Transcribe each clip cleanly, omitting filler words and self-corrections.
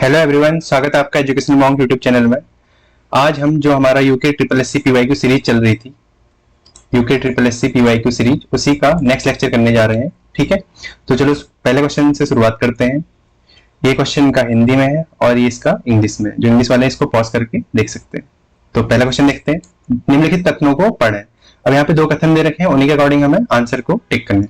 Hello everyone, स्वागत है आपका एजुकेशन मॉन्क यूट्यूब चैनल में। आज हम जो हमारा UK triple S C PYQ series चल रही थी, UK triple S C PYQ series, उसी का नेक्स्ट लेक्चर करने जा रहे हैं। ठीक है, तो चलो पहले क्वेश्चन से शुरुआत करते हैं। ये क्वेश्चन का हिंदी में है और ये इसका इंग्लिश में है। जो इंग्लिश वाले इसको पॉज करके देख सकते हैं। तो पहला क्वेश्चन देखते हैं। निम्नलिखित कथनों को पढ़ें। अब यहाँ पे दो कथन दे रखे हैं, उन्हीं के अकॉर्डिंग हमें आंसर को टिक करना है।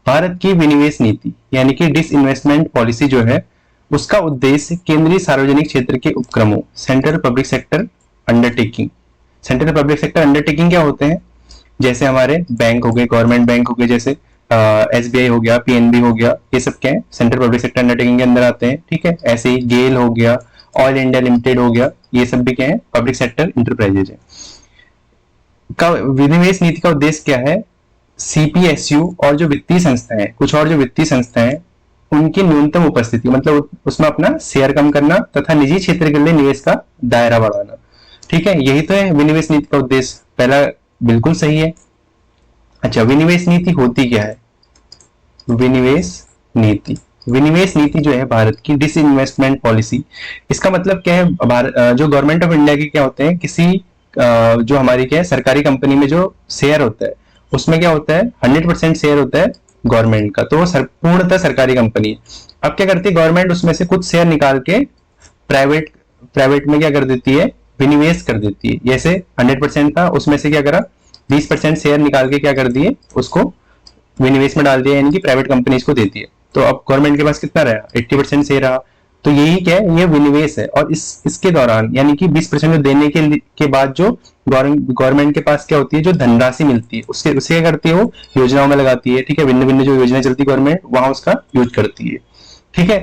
भारत की विनिवेश नीति यानी कि डिसइन्वेस्टमेंट पॉलिसी जो है, उसका उद्देश्य केंद्रीय सार्वजनिक क्षेत्र के उपक्रमों, central public sector undertaking. Central public sector undertaking क्या होते हैं? जैसे हमारे बैंक हो गए, गवर्नमेंट बैंक हो गए, जैसे एसबीआई हो गया, पीएनबी हो गया, ये सब क्या है? सेंट्रल पब्लिक सेक्टर अंडरटेकिंग के अंदर आते हैं। ठीक है, ऐसे ही गेल हो गया, ऑयल इंडिया लिमिटेड हो गया, ये सब भी क्या है? पब्लिक सेक्टर इंटरप्राइजेज है। का विनिवेश नीति का उद्देश्य क्या है? सीपीएसयू और जो वित्तीय संस्थाएं, कुछ और जो वित्तीय संस्थाएं, उनकी न्यूनतम उपस्थिति, मतलब उसमें अपना शेयर कम करना तथा निजी क्षेत्र के लिए निवेश का दायरा बढ़ाना। ठीक है, यही तो है विनिवेश नीति का उद्देश्य। पहला बिल्कुल सही है। अच्छा, विनिवेश नीति होती क्या है? विनिवेश नीति जो है भारत की डिसइन्वेस्टमेंट पॉलिसी। इसका मतलब क्या है? जो गवर्नमेंट ऑफ इंडिया की क्या होते हैं, किसी जो हमारी क्या है सरकारी कंपनी में जो शेयर होता है, उसमें क्या होता है? 100% शेयर होता है गवर्नमेंट का, तो वो पूर्णतः सरकारी कंपनी है। अब क्या करती है गवर्नमेंट? उसमें से कुछ शेयर निकाल के प्राइवेट में क्या कर देती है? विनिवेश कर देती है। जैसे 100% था, उसमें से क्या करा? 20% शेयर निकाल के क्या कर दिए? उसको विनिवेश में डाल दिया, यानी कि प्राइवेट कंपनीज को देती है। तो अब गवर्नमेंट के पास कितना रहा? 80% शेयर रहा। तो यही क्या है? ये विनिवेश है। और इसके दौरान यानी कि 20% देने के बाद जो गवर्नमेंट के पास क्या होती है, जो धनराशि मिलती है, उससे क्या करती है? वो योजनाओं में लगाती है। ठीक है, भिन्न भिन्न जो योजनाएं चलती है गवर्नमेंट, वहां उसका यूज करती है। ठीक है,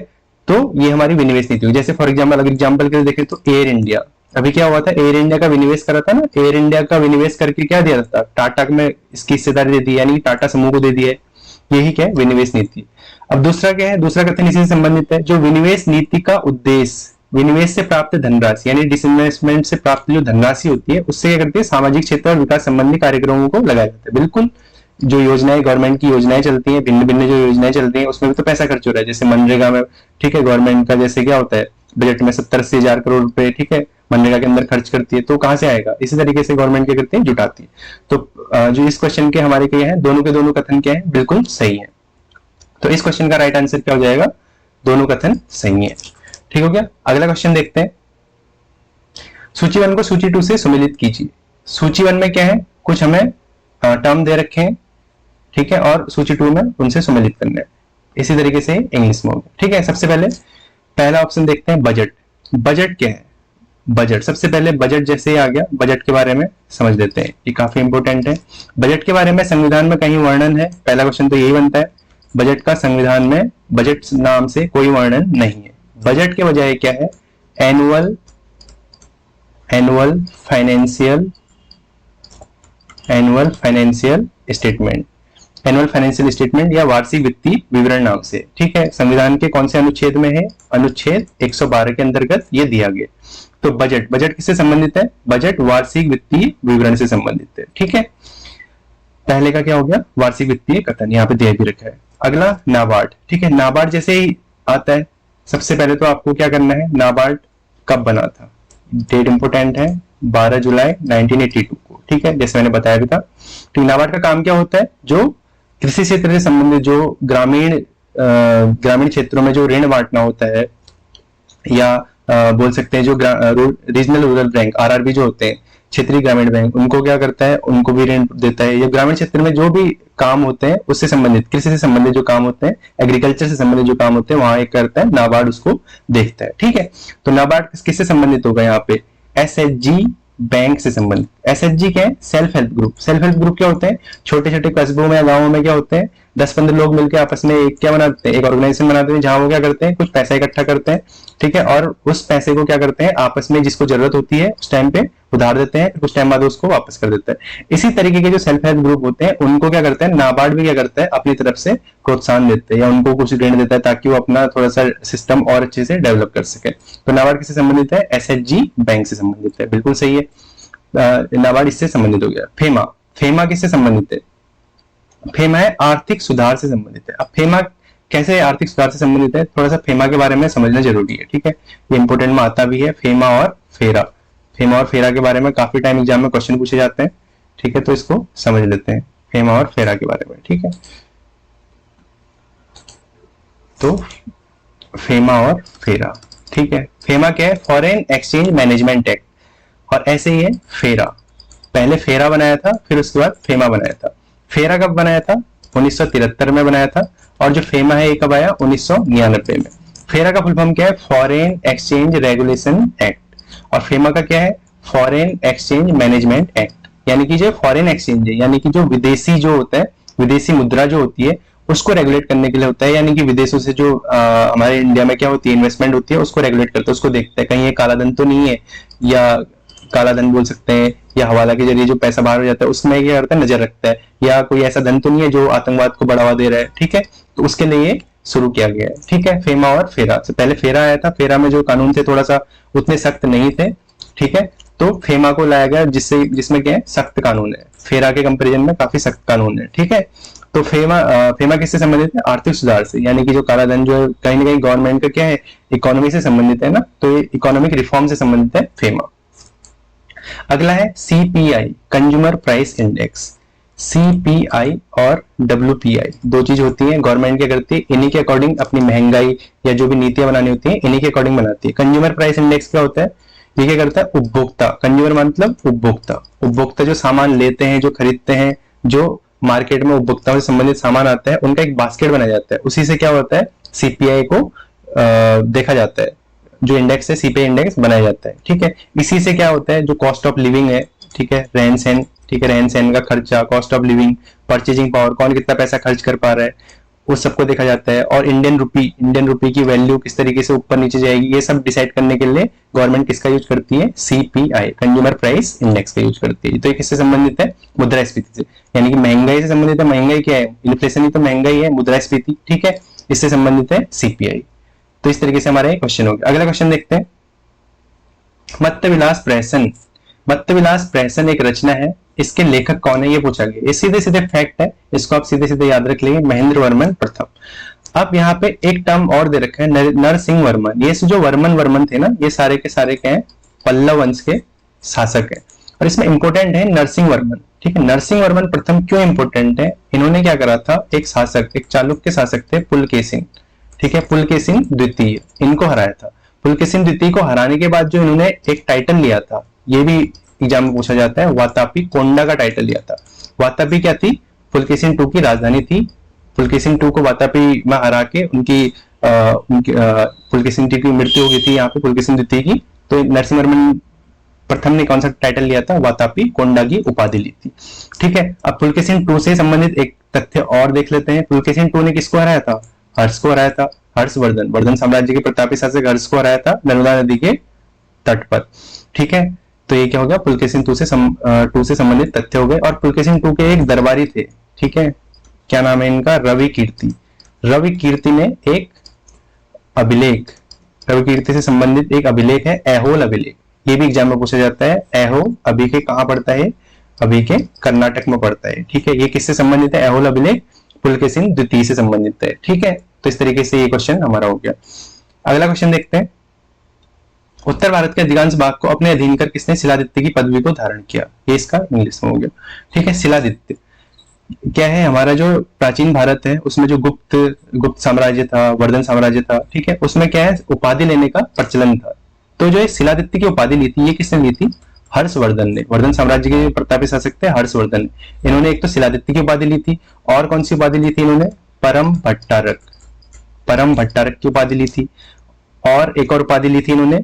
तो ये हमारी विनिवेश नीति हुई। जैसे फॉर एग्जाम्पल, अगर एग्जाम्पल के लिए देखें तो एयर इंडिया, अभी क्या हुआ था? एयर इंडिया का विनिवेश करा था ना। एयर इंडिया का विनिवेश करके क्या दिया था? टाटा में इसकी हिस्सेदारी दे दी, यानी टाटा समूह को दे दी है। यही क्या है? विनिवेश नीति। अब दूसरा क्या है? दूसरा कथन इसी से संबंधित है। जो विनिवेश नीति का उद्देश्य, विनिवेश से प्राप्त धनराशि यानी डिसइन्वेस्टमेंट से प्राप्त जो धनराशि होती है, उससे क्या करती है? सामाजिक क्षेत्र और विकास संबंधी कार्यक्रमों को लगाया जाता है। बिल्कुल, जो योजनाएं गवर्नमेंट की योजनाएं चलती हैं, भिन्न भिन्न जो योजनाएं चलती हैं, उसमें भी तो पैसा खर्च हो रहा है। जैसे मनरेगा में, ठीक है, गवर्नमेंट का जैसे क्या होता है, बजट में 70-80 हजार करोड़ रुपए, ठीक है, मनरेगा के अंदर खर्च करती है। तो कहां से आएगा? इसी तरीके से गवर्नमेंट क्या करती है? जुटाती है। तो जो इस क्वेश्चन के हमारे क्या है, दोनों के दोनों कथन क्या है? बिल्कुल सही है। तो इस क्वेश्चन का राइट आंसर क्या हो जाएगा? दोनों कथन सही है। ठीक हो गया। अगला क्वेश्चन देखते हैं। सूची 1 को सूची 2 से सुमेलित कीजिए। सूची 1 में क्या है? कुछ हमें टर्म दे रखे हैं, ठीक है, और सूची 2 में उनसे सुमेलित करना है। इसी तरीके से इंग्लिश में होगा। ठीक है, सबसे पहले पहला ऑप्शन देखते हैं, बजट। बजट क्या है? बजट, सबसे पहले बजट जैसे ही आ गया, बजट के बारे में समझ लेते हैं, ये काफी इंपॉर्टेंट है। बजट के बारे में संविधान में कहीं वर्णन है? पहला क्वेश्चन तो यही बनता है, बजट का संविधान में बजट नाम से कोई वर्णन नहीं है। बजट के बजाय क्या है? Annual financial statement, annual financial statement या वार्षिक वित्तीय विवरण नाम से। ठीक है, संविधान के कौन से अनुच्छेद में है? अनुच्छेद 112 के अंतर्गत ये दिया गया। तो बजट किससे संबंधित है? बजट वार्षिक वित्तीय विवरण से संबंधित है। ठीक है, पहले का क्या हो गया? वार्षिक वित्तीय कथन, यहाँ पे दिया भी रखा है। अगला नाबार्ड। ठीक है, नाबार्ड जैसे ही आता है, सबसे पहले तो आपको क्या करना है? नाबार्ड कब बना था? डेट इंपोर्टेंट है, 12 जुलाई 1982 को। ठीक है, जैसे मैंने बताया भी था। तो नाबार्ड का काम क्या होता है? जो कृषि क्षेत्र से संबंधित, जो ग्रामीण क्षेत्रों में जो ऋण बांटना होता है, या बोल सकते हैं जो रीजनल रूरल बैंक, आरआरबी जो होते हैं, क्षेत्रीय ग्रामीण बैंक, उनको क्या करता है? उनको भी ऋण देता है। या ग्रामीण क्षेत्र में जो भी काम होते हैं उससे संबंधित, कृषि से संबंधित जो काम होते हैं, एग्रीकल्चर से संबंधित जो काम होते हैं, वहां एक करता है नाबार्ड, उसको देखता है। ठीक है, तो नाबार्ड किससे संबंधित होगा? यहाँ पे एसएचजी बैंक से संबंधित। एसएचजी क्या है? Self help group. Self help group क्या होते हैं? छोटे छोटे कस्बों में या गाँवों में क्या होते हैं? 10-15 लोग मिलकर आपस में एक क्या बनाते हैं? एक ऑर्गेनाइजेशन बनाते हैं, जहां वो क्या करते हैं? कुछ पैसा इकट्ठा करते हैं। ठीक है, और उस पैसे को क्या करते हैं? आपस में जिसको जरूरत होती है उस टाइम पे उधार देते हैं, कुछ टाइम बाद उसको वापस कर देते हैं। इसी तरीके के जो सेल्फ हेल्प ग्रुप होते हैं, उनको क्या करते हैं? नाबार्ड भी क्या करता है? अपनी तरफ से प्रोत्साहन देते हैं या उनको कुछ ऋण देता है, ताकि वो अपना थोड़ा सा सिस्टम और अच्छे से डेवलप कर सके। तो नाबार्ड किससे संबंधित है? एसएचजी बैंक से संबंधित है। बिल्कुल सही है, नाबार्ड इससे संबंधित हो गया। फेमा किससे संबंधित है? फेमा है आर्थिक सुधार से संबंधित है। अब फेमा कैसे आर्थिक सुधार से संबंधित है, थोड़ा सा फेमा के बारे में समझना जरूरी है, ठीक है। ये इंपोर्टेंट में आता भी है, फेमा और फेरा। फेमा और फेरा के बारे में काफी टाइम एग्जाम में क्वेश्चन पूछे जाते हैं, ठीक है, तो इसको समझ लेते हैं फेमा और फेरा के बारे में, ठीक है। तो फेमा और फेरा, ठीक है। फेमा क्या है, फॉरेन एक्सचेंज मैनेजमेंट एक्ट, और ऐसे ही है फेरा। पहले फेरा बनाया था, फिर उसके बाद फेमा बनाया था। फेरा कब बनाया था, 1973 में बनाया था, और जो फेमा है ये कब आया, 1999 में। फेरा का फुल फॉर्म क्या है, फॉरेन एक्सचेंज रेगुलेशन एक्ट, और फेमा का क्या है, फॉरेन एक्सचेंज मैनेजमेंट एक्ट। यानी कि जो फॉरेन एक्सचेंज है, यानी कि जो विदेशी जो होता है, विदेशी मुद्रा जो होती है उसको रेगुलेट करने के लिए होता है, यानी कि विदेशों से जो हमारे इंडिया में क्या होती है, इन्वेस्टमेंट होती है, उसको रेगुलेट करते हैं, उसको देखते हैं कहीं ये कालाधन तो नहीं है, या कालाधन बोल सकते हैं, या हवाला के जरिए जो पैसा बाहर हो जाता है उसमें क्या करता है, नजर रखता है, या कोई ऐसा धन तो नहीं है जो आतंकवाद को बढ़ावा दे रहा है, ठीक है। तो उसके लिए शुरू किया गया है, ठीक है, फेमा और फेरा। से पहले फेरा आया था, फेरा में जो कानून थे थोड़ा सा उतने सख्त नहीं थे, ठीक है, तो फेमा को लाया गया जिसमें क्या है, सख्त कानून है। फेरा के कंपेरिजन में काफी सख्त कानून है, ठीक है। तो फेमा किससे संबंधित है, आर्थिक सुधार से, यानी कि जो काला धन जो है कहीं ना कहीं गवर्नमेंट का क्या है, इकोनॉमी से संबंधित है ना, तो ये इकोनॉमिक रिफॉर्म से संबंधित है फेमा। अगला है CPI, consumer price index. CPI और डब्ल्यूपीआई दो चीज होती है, गवर्नमेंट क्या करती है, इन्हीं के अकॉर्डिंग अपनी महंगाई या जो भी नीतियां बनानी होती है इन्हीं के अकॉर्डिंग बनाती है। कंज्यूमर प्राइस इंडेक्स क्या होता है, ये क्या करता है, उपभोक्ता, कंज्यूमर मतलब उपभोक्ता, उपभोक्ता जो सामान लेते हैं, जो खरीदते हैं, जो मार्केट में उपभोक्ताओं से संबंधित सामान आता है, उनका एक बास्केट बनाया जाता है, उसी से क्या होता है, सीपीआई को देखा जाता है, जो इंडेक्स है सीपीआई इंडेक्स बनाया जाता है, ठीक है। इसी से क्या होता है, जो कॉस्ट ऑफ लिविंग है, ठीक है, रहन सहन, ठीक है, रहन सहन का खर्चा, cost of living, purchasing power, कौन कितना पैसा खर्च कर पा रहा है, उस सबको देखा जाता है। और इंडियन रुपी की वैल्यू किस तरीके से ऊपर नीचे जाएगी, ये सब डिसाइड करने के लिए गवर्नमेंट किसका यूज करती है, सीपीआई, कंज्यूमर प्राइस इंडेक्स का यूज करती है। तो ये किससे संबंधित है, मुद्रास्फीति से, यानी कि महंगाई से संबंधित है। महंगाई क्या है, इन्फ्लेशन ही तो महंगाई है, मुद्रास्फीति, ठीक है, इससे संबंधित है सीपीआई। तो इस तरीके से हमारे क्वेश्चन हो गया। अगला क्वेश्चन देखते हैं, मत्तविलास प्रहसन। मत्तविलास प्रहसन एक रचना है, इसके लेखक कौन है ये पूछा गया। ये सीधे सीधे फैक्ट है, इसको आप सीधे सीधे याद रख लेंगे, महेंद्र वर्मन प्रथम। अब यहाँ पे एक टर्म और दे रखा है, नरसिंह वर्मन। ये जो वर्मन थे ना, ये सारे के सारे क्या है, पल्लव वंश के शासक है, और इसमें इंपोर्टेंट है नरसिंह वर्मन, ठीक है। नरसिंह वर्मन प्रथम क्यों इंपोर्टेंट है, इन्होंने क्या करा था, एक शासक, एक चालुक्य शासक थे पुलकेशिन, ठीक है, पुलकेशिन द्वितीय, इनको हराया था। पुलकेशिन द्वितीय को हराने के बाद जो इन्होंने एक टाइटल लिया था, ये भी एग्जाम में पूछा जाता है, वातापी कोंडा का टाइटल लिया था। वातापी क्या थी, पुलकेशिन II की राजधानी थी। पुलकेशिन II को वातापी में हरा के पुलकेशिन II की मृत्यु हो गई थी यहाँ पे, पुलकेशिन द्वितीय की। तो नरसिंह वर्मन प्रथम ने कौन सा टाइटल लिया था, वातापी कोंडा की उपाधि ली थी, ठीक है। अब पुलकेशिन II से संबंधित एक तथ्य और देख लेते हैं। पुलकेशिन II ने किसको हराया था, हर्ष को हराया था, हर्षवर्धन, वर्धन साम्राज्य के प्रतापी शासक हर्ष को हराया था नर्मदा नदी के तट पर, ठीक है। तो ये क्या हो गया, पुलकेशिन II से संबंधित तथ्य हो गए। और पुलकेशिन II के एक दरबारी थे, ठीक है, क्या नाम है इनका, रवि कीर्ति। रवि कीर्ति ने एक अभिलेख, रवि कीर्ति से संबंधित एक अभिलेख है, ऐहोल अभिलेख, ये भी एग्जाम में पूछा जाता है। ऐहोल अभी के कहाँ पड़ता है, अभी के कर्नाटक में पड़ता है, ठीक है। ये किससे संबंधित है, ऐहोल अभिलेख पुलकेशिन द्वितीय से संबंधित है, ठीक है। तो इस तरीके से ये क्वेश्चन हमारा हो गया। अगला क्वेश्चन देखते हैं, उत्तर भारत के अधिकांश भाग को अपने अधीन कर किसने शिलादित्य की पदवी को धारण किया, ये इसका इंग्लिश में हो गया, ठीक है। शिलादित्य क्या है, हमारा जो प्राचीन भारत है उसमें जो गुप्त साम्राज्य था, वर्धन साम्राज्य था, ठीक है, उसमें क्या है, उपाधि लेने का प्रचलन था। तो जो शिलादित्य की उपाधि ली थी, ये किसने ली थी, हर्षवर्धन ने। वर्धन साम्राज्य के प्रतापी शासक थे हर्षवर्धन, इन्होंने एक तो शिलादित्य की उपाधि ली थी, और कौन सी उपाधि ली थी इन्होंने, परम भट्टारक, परम भट्टारक की उपाधि ली थी। और एक और उपाधि ली थी इन्होंने,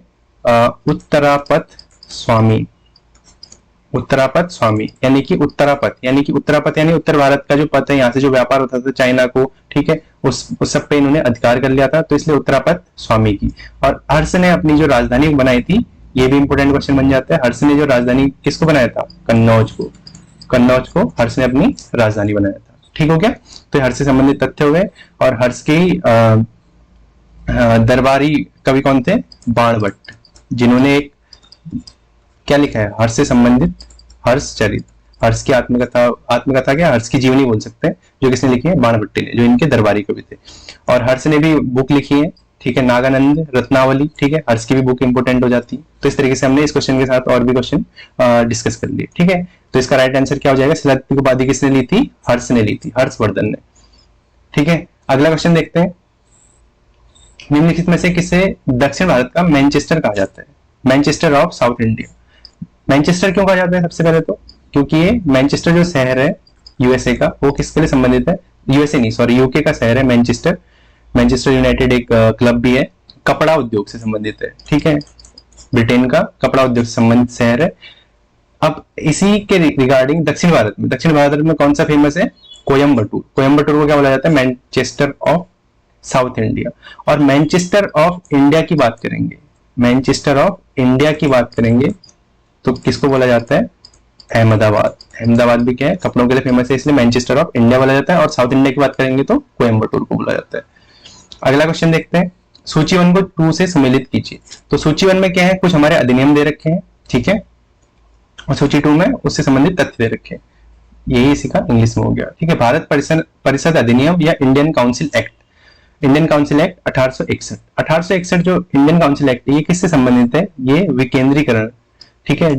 उत्तरापथ स्वामी, उत्तरापथ स्वामी, यानी कि उत्तरापथ यानी उत्तर भारत का जो पथ है, यहाँ से जो व्यापार होता था चाइना को, ठीक है, उस सब पे इन्होंने अधिकार कर लिया था, तो इसलिए उत्तरापथ स्वामी की। और हर्ष ने अपनी जो राजधानी बनाई थी, ये भी इंपोर्टेंट क्वेश्चन बन जाता है, हर्ष ने जो राजधानी किसको बनाया था, कन्नौज को, कन्नौज को हर्ष ने अपनी राजधानी बनाया था, ठीक हो गया। तो हर्ष से संबंधित तथ्य हो गए। और हर्ष की दरबारी कवि कौन थे, बाणभट्ट, जिन्होंने एक क्या लिखा है, हर्ष से संबंधित हर्ष चरित, हर्ष की आत्मकथा क्या, हर्ष की जीवनी बोल सकते हैं, जो किसने लिखी है, बाणभट्टी ने, जो इनके दरबारी कवि थे। और हर्ष ने भी बुक लिखी है, ठीक है, नागानंद रत्नावली, ठीक है, हर्ष की भी बुक इंपोर्टेंट हो जाती है। तो इस तरीके से हमने इस क्वेश्चन के साथ और भी क्वेश्चन डिस्कस कर लिए, ठीक है। तो इसका राइट आंसर क्या हो जाएगा, शिलालेख उपाधि किसने ली थी, हर्ष ने ली थी, हर्षवर्धन ने, ठीक है। अगला क्वेश्चन देखते हैं, निम्नलिखित में से किसे दक्षिण भारत का मैनचेस्टर कहा जाता है, Manchester of south India. Manchester क्यों कहा जाता है, सबसे पहले तो क्योंकि ये मैनचेस्टर जो शहर है यूएसए का, वो किसके लिए संबंधित है, यूएसए नहीं सॉरी यूके का शहर है मैनचेस्टर। मैनचेस्टर यूनाइटेड एक क्लब भी है, कपड़ा उद्योग से संबंधित है, ठीक है, ब्रिटेन का कपड़ा उद्योग से संबंधित शहर है। अब इसी के रिगार्डिंग दक्षिण भारत में कौन सा फेमस है, कोयम्बटूर। कोयम्बटूर को क्या बोला जाता है, मैनचेस्टर ऑफ साउथ इंडिया। और मैनचेस्टर ऑफ इंडिया की बात करेंगे, मैनचेस्टर ऑफ इंडिया की बात करेंगे तो किसको बोला जाता है, अहमदाबाद। अहमदाबाद भी क्या है, कपड़ों के लिए फेमस है, इसलिए मैनचेस्टर ऑफ इंडिया बोला जाता है। और साउथ इंडिया की बात करेंगे तो कोयम्बटूर को बोला जाता है। अगला क्वेश्चन देखते हैं, सूची 1 को 2 से सम्मिलित कीजिए। तो सूची 1 में क्या है, कुछ हमारे अधिनियम दे रखे हैं, ठीक है, और सूची 2 में उससे संबंधित तथ्य दे रखे हैं। यही इसी का इंग्लिश में हो गया, ठीक है। भारत परिषद अधिनियम या Indian council act, Indian council act 1861। 1861 जो इंडियन काउंसिल एक्ट है, ये किससे संबंधित है, ये विकेंद्रीकरण, ठीक है,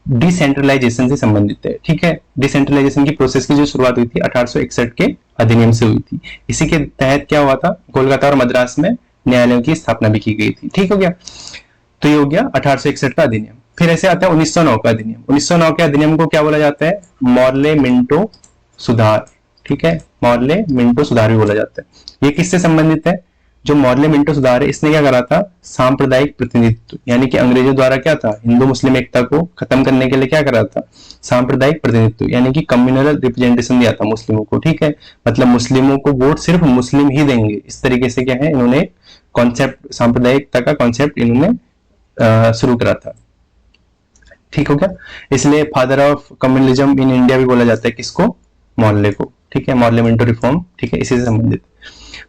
डिसेंट्रलाइजेशन से संबंधित है, ठीक है। डिसेंट्रलाइजेशन की प्रोसेस की जो शुरुआत हुई थी 1861 के अधिनियम से हुई थी। इसी के तहत क्या हुआ था, कोलकाता और मद्रास में न्यायालयों की स्थापना भी की गई थी, ठीक हो गया। तो ये हो गया 1861 का अधिनियम। फिर ऐसे आता है 1909 का अधिनियम। 1909 के अधिनियम को क्या बोला जाता है, मॉर्ले मिंटो सुधार, ठीक है, मॉर्ले मिंटो सुधार भी बोला जाता है। ये किससे संबंधित है, जो मॉर्ले मिंटो सुधार है, इसने क्या करा था, सांप्रदायिक प्रतिनिधित्व, यानी कि अंग्रेजों द्वारा क्या था, हिंदू मुस्लिम एकता को खत्म करने के लिए क्या करा था, सांप्रदायिक प्रतिनिधित्व, यानी कि कम्युनल रिप्रेजेंटेशन दिया था मुस्लिमों को, ठीक है। मतलब मुस्लिमों को वोट सिर्फ मुस्लिम ही देंगे, इस तरीके से क्या है, इन्होंने कॉन्सेप्ट, सांप्रदायिकता का कॉन्सेप्ट इन्होंने शुरू करा था, ठीक हो गया। इसलिए father of communalism in India भी बोला जाता है किसको, मॉर्ले को, ठीक है, मॉर्ले मिंटो रिफॉर्म, ठीक है, इसी से संबंधित।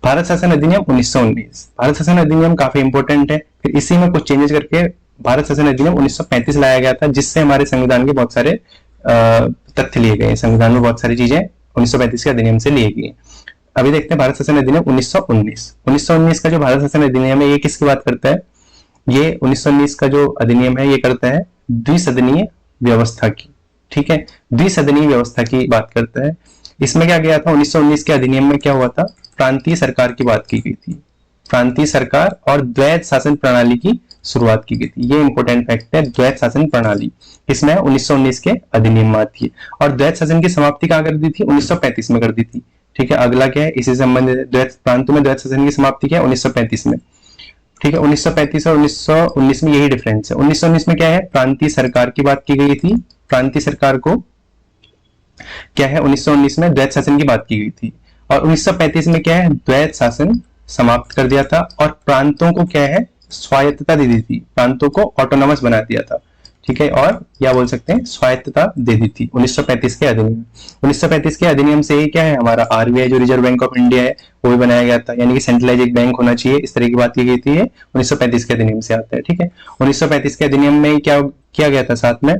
भारत शासन अधिनियम 1919, भारत शासन अधिनियम काफी इंपॉर्टेंट है। फिर इसी में कुछ चेंजेस करके भारत शासन अधिनियम 1935 लाया गया था, जिससे हमारे संविधान के बहुत सारे तथ्य लिए गए। संविधान में बहुत सारी चीजें 1935 के अधिनियम से लिए गई। अभी देखते हैं भारत शासन अधिनियम 1919। 1919 का जो भारत शासन अधिनियम है, ये किसकी बात करता है, ये 1919 का जो अधिनियम है, ये करता है द्विसदनीय व्यवस्था की, ठीक है, द्विसदनीय व्यवस्था की बात करता है। इसमें क्या किया था, 1919 के अधिनियम में क्या हुआ था, प्रांतीय सरकार की बात की गई थी, प्रांतीय सरकार और द्वैध शासन प्रणाली की शुरुआत की गई थी। ये इंपॉर्टेंट फैक्ट है, द्वैध शासन प्रणाली इसमें 1919 के अधिनियम में आती है। और द्वैध शासन की समाप्ति कहाँ कर दी थी, 1935 में कर दी थी, ठीक है। अगला क्या है, इसी से संबंधित द्वैध प्रांतों में द्वैध शासन की समाप्ति क्या है, 1935 में, ठीक है। 1935 और 1919 में यही डिफरेंस है। 1919 में क्या है, प्रांतीय सरकार की बात की गई थी, प्रांतीय सरकार को क्या है, 1919 में द्वैध शासन की बात की गई थी। और 1935 में क्या है, द्वैध शासन समाप्त कर दिया था और प्रांतों को क्या है, स्वायत्तता दे दी थी, प्रांतों को ऑटोनॉमस बना दिया था, ठीक है, और क्या बोल सकते हैं, स्वायत्तता दे दी थी 1935 के अधिनियम। 1935 के अधिनियम से ही क्या है, हमारा आरबीआई जो रिजर्व बैंक ऑफ इंडिया है, वो भी बनाया गया था, यानी कि सेंट्रलाइज एक बैंक होना चाहिए, इस तरह की बात की गई थी। ये 1935 के अधिनियम से आता है, ठीक है। 1935 के अधिनियम में क्या किया गया था, साथ में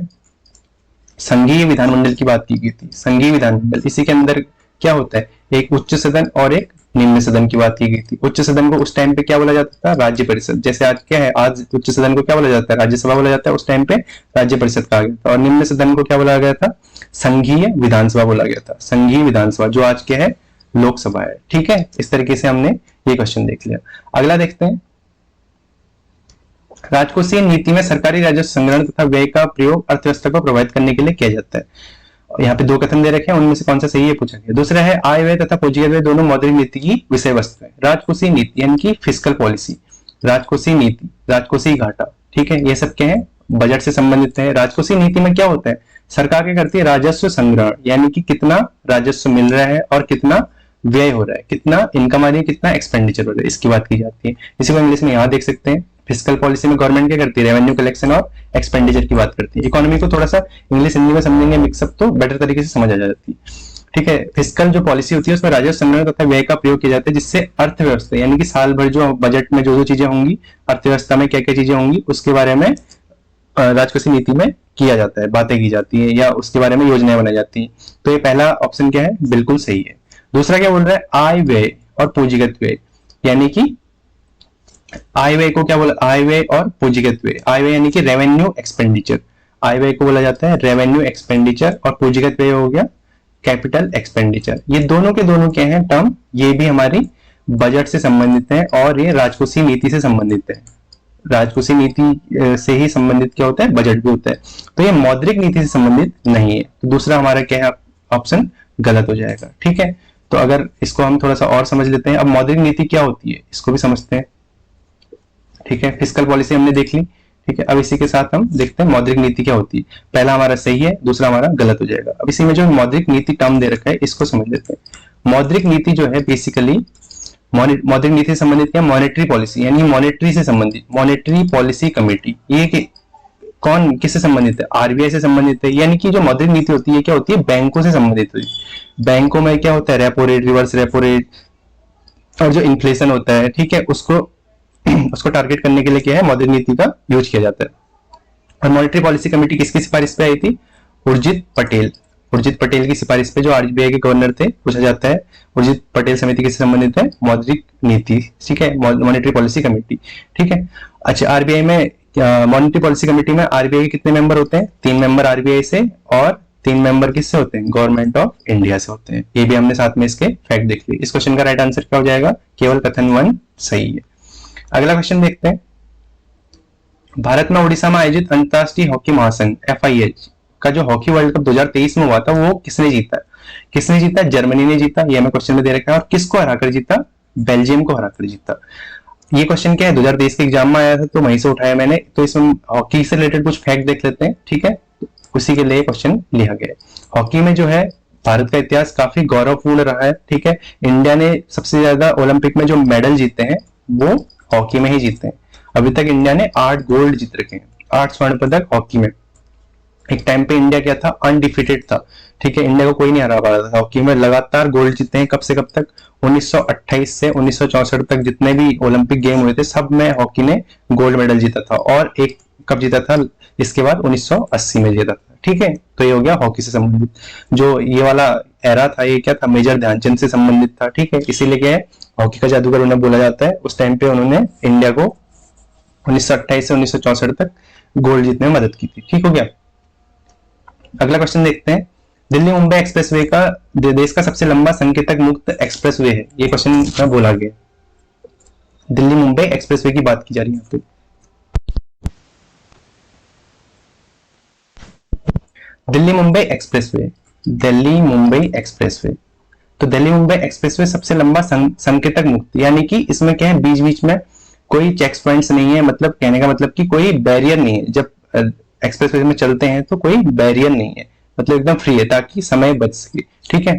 संघीय विधानमंडल की बात की गई थी। संघीय विधानमंडल, इसी के अंदर क्या होता है, एक उच्च सदन और एक निम्न सदन की बात की गई थी। उच्च सदन को उस टाइम पे क्या बोला जाता था, राज्य परिषद। जैसे आज क्या है, आज उच्च सदन को क्या बोला जाता है, राज्यसभा बोला जाता है, उस टाइम पे राज्य परिषद कहा गया था। और निम्न सदन को क्या बोला गया था, संघीय विधानसभा बोला गया था, संघीय विधानसभा, जो आज क्या है, लोकसभा है, ठीक है। इस तरीके से हमने ये क्वेश्चन देख लिया। अगला देखते हैं, राजकोषीय नीति में सरकारी राजस्व संग्रहण तथा व्यय का प्रयोग अर्थव्यवस्था को प्रभावित करने के लिए किया जाता है। यहाँ पे 2 कथन दे रखे हैं, उनमें से कौन सा सही है पूछा गया। दूसरा है, आय व्यय तथा पूंजीगत व्यय दोनों मौद्रिक नीति की विषय वस्तु है। राजकोषीय नीति यानी कि फिस्कल पॉलिसी, राजकोषीय नीति, राजकोषीय घाटा, ठीक है, ये सब क्या है, बजट से संबंधित है। राजकोषीय नीति में क्या होता है, सरकार क्या करती है, राजस्व संग्रहण, यानी कि कितना राजस्व मिल रहा है और कितना व्यय हो रहा है, कितना इनकम आ रही है, कितना एक्सपेंडिचर हो रहा है, इसकी बात की जाती है। इसी को इंग्लिश में यहाँ देख सकते हैं, फिस्कल पॉलिसी में गवर्नमेंट क्या करती है, रेवेन्यू कलेक्शन और एक्सपेंडिचर की बात करती है। इकोनॉमी को थोड़ा सा इंग्लिश हिंदी में समझेंगे मिक्सअप तो बेटर तरीके से समझ आ जाती है, ठीक है। फिस्कल जो पॉलिसी होती है उसमें राजस्व संग्रहण तथा व्यय का प्रयोग किया जाता है, जिससे अर्थव्यवस्था यानी कि साल भर जो बजट में जो चीजें होंगी, अर्थव्यवस्था में क्या क्या चीजें होंगी, उसके बारे में राजकोषीय नीति में किया जाता है, बातें की जाती है या उसके बारे में योजनाएं बनाई जाती हैं। तो ये पहला ऑप्शन क्या है, बिल्कुल सही है। दूसरा क्या बोल रहा है, आय व्यय और पूंजीगत व्यय, यानी कि आय व्यय को क्या बोला, आय व्यय और पूंजीगत व्यय। आय व्यय यानी कि रेवेन्यू एक्सपेंडिचर, आय व्यय को बोला जाता है रेवेन्यू एक्सपेंडिचर, और पूंजीगत व्यय हो गया कैपिटल एक्सपेंडिचर। ये दोनों के दोनों क्या हैं टर्म, ये भी हमारी बजट से संबंधित है और ये राजकोषीय नीति से संबंधित है। राजकोषीय नीति से ही संबंधित क्या होता है, बजट भी होता है। तो ये मौद्रिक नीति से संबंधित नहीं है, तो दूसरा हमारा क्या है ऑप्शन गलत हो जाएगा। ठीक है, तो अगर इसको हम थोड़ा सा और समझ लेते हैं, अब मौद्रिक नीति क्या होती है इसको भी समझते हैं। ठीक है, फिस्कल पॉलिसी हमने देख ली। ठीक है, अब इसी के साथ हम देखते हैं मौद्रिक नीति क्या होती है। पहला हमारा सही है, दूसरा हमारा गलत हो जाएगा। अब इसी में जो मौद्रिक नीति टर्म दे रखा है इसको समझ लेते हैं। मौद्रिक नीति जो है बेसिकली मौद्रिक नीति से संबंधित क्या, मॉनेटरी पॉलिसी, यानी मॉनेटरी से संबंधित मॉनेटरी पॉलिसी कमेटी। ये कौन किससे संबंधित है, आरबीआई से संबंधित है। यानी कि जो मौद्रिक नीति होती है क्या होती है, बैंकों से संबंधित होती है। बैंकों में क्या होता है, repo rate, reverse repo rate और जो इन्फ्लेशन होता है, ठीक है, उसको टारगेट करने के लिए क्या है, मौद्रिक नीति का यूज किया जाता है। और मॉनेटरी पॉलिसी कमेटी किसकी सिफारिश पे आई थी, उर्जित पटेल। उर्जित पटेल की सिफारिश पे, जो आरबीआई के गवर्नर थे, पूछा जाता है उर्जित पटेल समिति किससे संबंधित है, मौद्रिक नीति। ठीक है, मॉनेटरी पॉलिसी कमेटी। ठीक है, अच्छा आरबीआई में मॉनेटरी पॉलिसी कमेटी में आरबीआई के कितने मेंबर होते हैं, 3 मेंबर आरबीआई से और 3 मेंबर किससे होते हैं, गवर्नमेंट ऑफ इंडिया से होते हैं। ये भी हमने साथ में इसके फैक्ट देख लिए। इस क्वेश्चन का राइट आंसर क्या हो जाएगा, केवल कथन 1 सही है। अगला क्वेश्चन देखते हैं। भारत में उड़ीसा में आयोजित अंतरराष्ट्रीय हॉकी महासंघ FIH का जो हॉकी वर्ल्ड कप 2023 में हुआ था वो किसने जीता, किसने जीता, जर्मनी ने जीता। ये हमें क्वेश्चन में दे रखा है। और किसको हराकर जीता, बेल्जियम को हराकर जीता। ये क्वेश्चन क्या है, 2023 के एग्जाम में आया था तो वहीं से उठाया मैंने। तो इसमें हॉकी से रिलेटेड कुछ फैक्ट देख लेते हैं। ठीक है, उसी के लिए क्वेश्चन लिया गया है। हॉकी में जो है भारत का इतिहास काफी गौरवपूर्ण रहा है। ठीक है, इंडिया ने सबसे ज्यादा ओलंपिक में जो मेडल जीते हैं वो हॉकी में ही जीते हैं। अभी तक इंडिया ने 8 गोल्ड जीत रखे हैं, 8 स्वर्ण पदक हॉकी में। एक टाइम पे इंडिया क्या था, अनडिफिटेड था। ठीक है, इंडिया को कोई नहीं हरा पा रहा था हॉकी में। लगातार गोल्ड जीते हैं, कब से कब तक, 1928 से 1964 तक जितने भी ओलंपिक गेम हुए थे सब में हॉकी ने गोल्ड मेडल जीता था। और एक कब जीता था, इसके बाद 1980 में जीता था। ठीक है, तो ये हो गया हॉकी से संबंधित। जो ये वाला एरा था ये क्या था, मेजर ध्यानचंद से संबंधित था। ठीक है, इसीलिए क्या है हॉकी का जादूगर उन्हें बोला जाता है। उस टाइम पे उन्होंने इंडिया को 1928 से 1964 तक गोल्ड जीतने में मदद की थी। ठीक हो गया। अगला क्वेश्चन देखते हैं। दिल्ली मुंबई एक्सप्रेसवे का देश का सबसे लंबा संकेतक मुक्त एक्सप्रेसवे है। ये क्वेश्चन में बोला गया, दिल्ली मुंबई एक्सप्रेसवे की बात की जा रही है यहाँ पे। Delhi Mumbai expressway, Delhi Mumbai expressway. तो दिल्ली मुंबई एक्सप्रेसवे सबसे लंबा संकेतक मुक्त, यानी कि इसमें क्या है, बीच बीच में कोई चेक पॉइंट्स नहीं है। मतलब कहने का मतलब कि कोई बैरियर नहीं है। जब एक्सप्रेसवे में चलते हैं तो कोई बैरियर नहीं है, मतलब एकदम फ्री है ताकि समय बच सके। ठीक है,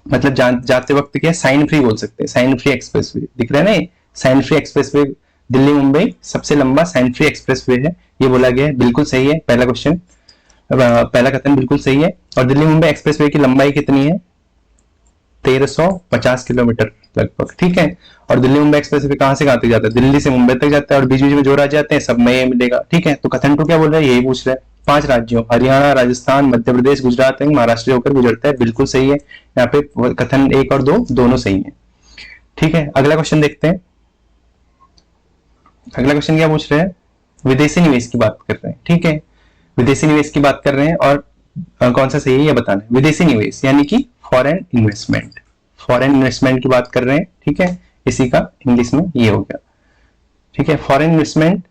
मतलब जाते वक्त क्या साइन फ्री बोल सकते हैं, साइन फ्री एक्सप्रेसवे दिख रहा है ना, साइन फ्री एक्सप्रेसवे। दिल्ली मुंबई सबसे लंबा साइन फ्री एक्सप्रेसवे है, ये बोला गया है। बिल्कुल सही है, पहला क्वेश्चन, पहला कथन बिल्कुल सही है। और दिल्ली मुंबई एक्सप्रेसवे की लंबाई कितनी है, 1350 किलोमीटर लगभग। ठीक है, और दिल्ली मुंबई एक्सप्रेसवे कहां से कहां तक जाता है, दिल्ली से मुंबई तक जाता है। और बीच बीच में जो राज्य आते हैं सब में ये मिलेगा। ठीक है, तो कथन 2 क्या बोल रहा है, यही पूछ रहा है। 5 राज्यों हरियाणा, राजस्थान, मध्य प्रदेश, गुजरात एवं महाराष्ट्र होकर गुजरता है। बिल्कुल सही है, यहाँ पे कथन 1 और 2 दोनों सही है। ठीक है, अगला क्वेश्चन देखते हैं। अगला क्वेश्चन क्या पूछ रहे हैं, विदेशी निवेश की बात कर रहे हैं। ठीक है, विदेशी निवेश की बात कर रहे हैं और कौन सा सही है ये बताना है। विदेशी निवेश यानी कि फॉरेन इन्वेस्टमेंट, फॉरेन इन्वेस्टमेंट की बात कर रहे हैं। ठीक है, इसी का इंग्लिश में ये हो गया। ठीक है, फॉरेन इन्वेस्टमेंट,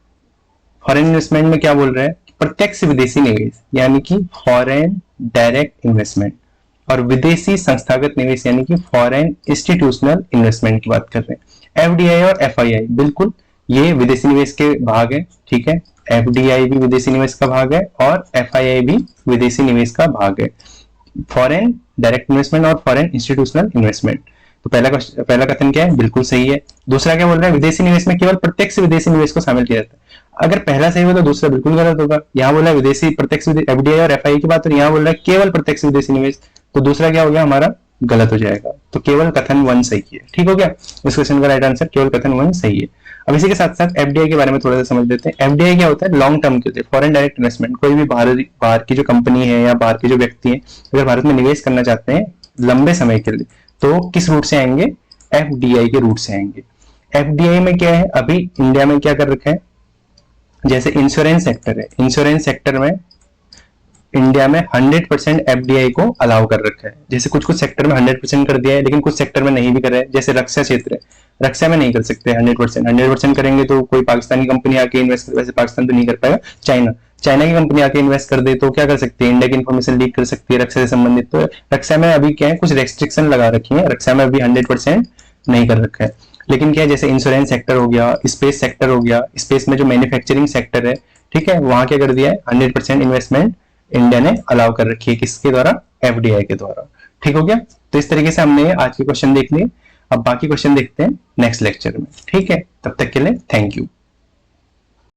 फॉरेन इन्वेस्टमेंट में क्या बोल रहे हैं, प्रत्यक्ष विदेशी निवेश यानी कि फॉरेन डायरेक्ट इन्वेस्टमेंट, और विदेशी संस्थागत निवेश यानी कि फॉरेन इंस्टीट्यूशनल इन्वेस्टमेंट की बात कर रहे हैं। एफडीआई और एफआईआई बिल्कुल ये विदेशी निवेश के भाग है। ठीक है, एफडीआई भी विदेशी निवेश का भाग है और एफआईआई भी विदेशी निवेश का भाग है, फॉरेन डायरेक्ट इन्वेस्टमेंट और फॉरेन इंस्टीट्यूशनल इन्वेस्टमेंट। तो पहला कथन क्या है, बिल्कुल सही है। दूसरा क्या बोल रहा है, विदेशी निवेश में केवल प्रत्यक्ष विदेशी निवेश को शामिल किया जाता है। अगर पहला सही हो तो दूसरा बिल्कुल गलत होगा। यहाँ बोला है विदेशी प्रत्यक्ष एफडीआई और एफआईआई की बात, और यहाँ बोल रहा है केवल प्रत्यक्ष विदेशी निवेश, तो दूसरा क्या हो गया हमारा, गलत हो जाएगा। तो केवल कथन 1 सही है। ठीक हो गया, इस क्वेश्चन का राइट आंसर केवल कथन 1 सही है। अब इसी के साथ साथ एफडीआई के बारे में थोड़ा सा समझ लेते हैं। एफडीआई क्या होता है? लॉन्ग टर्म के होते हैं, फॉरेन डायरेक्ट इन्वेस्टमेंट। कोई भी बाहर की जो कंपनी है या बाहर के जो व्यक्ति हैं अगर भारत में निवेश करना चाहते हैं लंबे समय के लिए, तो किस रूट से आएंगे? एफडीआई के रूट से आएंगे। एफडीआई में क्या है, अभी इंडिया में क्या कर रखा है, जैसे इंश्योरेंस सेक्टर है, इंश्योरेंस सेक्टर में इंडिया में 100% एफडीआई को अलाउ कर रखा है। जैसे कुछ कुछ सेक्टर में 100% कर दिया है, लेकिन कुछ सेक्टर में नहीं भी कर रहे हैं। जैसे रक्षा क्षेत्र है, रक्षा में नहीं कर सकते 100% करेंगे तो कोई पाकिस्तानी कंपनी आके इन्वेस्ट, वैसे पाकिस्तान तो नहीं कर पाएगा, चाइना की कंपनी आके इन्वेस्ट कर दे तो क्या कर सकती है? इंडिया की इन्फॉर्मेशन लीक कर सकती है रक्षा से संबंधित। तो रक्षा में अभी क्या है, कुछ रेस्ट्रिक्शन लगा रखी है, रक्षा में अभी 100% नहीं कर रखा है। लेकिन क्या है, जैसे इंश्योरेंस सेक्टर हो गया, स्पेस सेक्टर हो गया, स्पेस में जो मैन्युफैक्चरिंग सेक्टर है, ठीक है, वहां क्या कर दिया है, 100% इन्वेस्टमेंट इंडिया ने अलाउ कर रखी है। किसके द्वारा? एफडीआई के द्वारा। ठीक हो गया? तो इस तरीके से हमने आज के क्वेश्चन देख लिए। अब बाकी क्वेश्चन देखते हैं नेक्स्ट लेक्चर में। ठीक है, तब तक के लिए थैंक यू।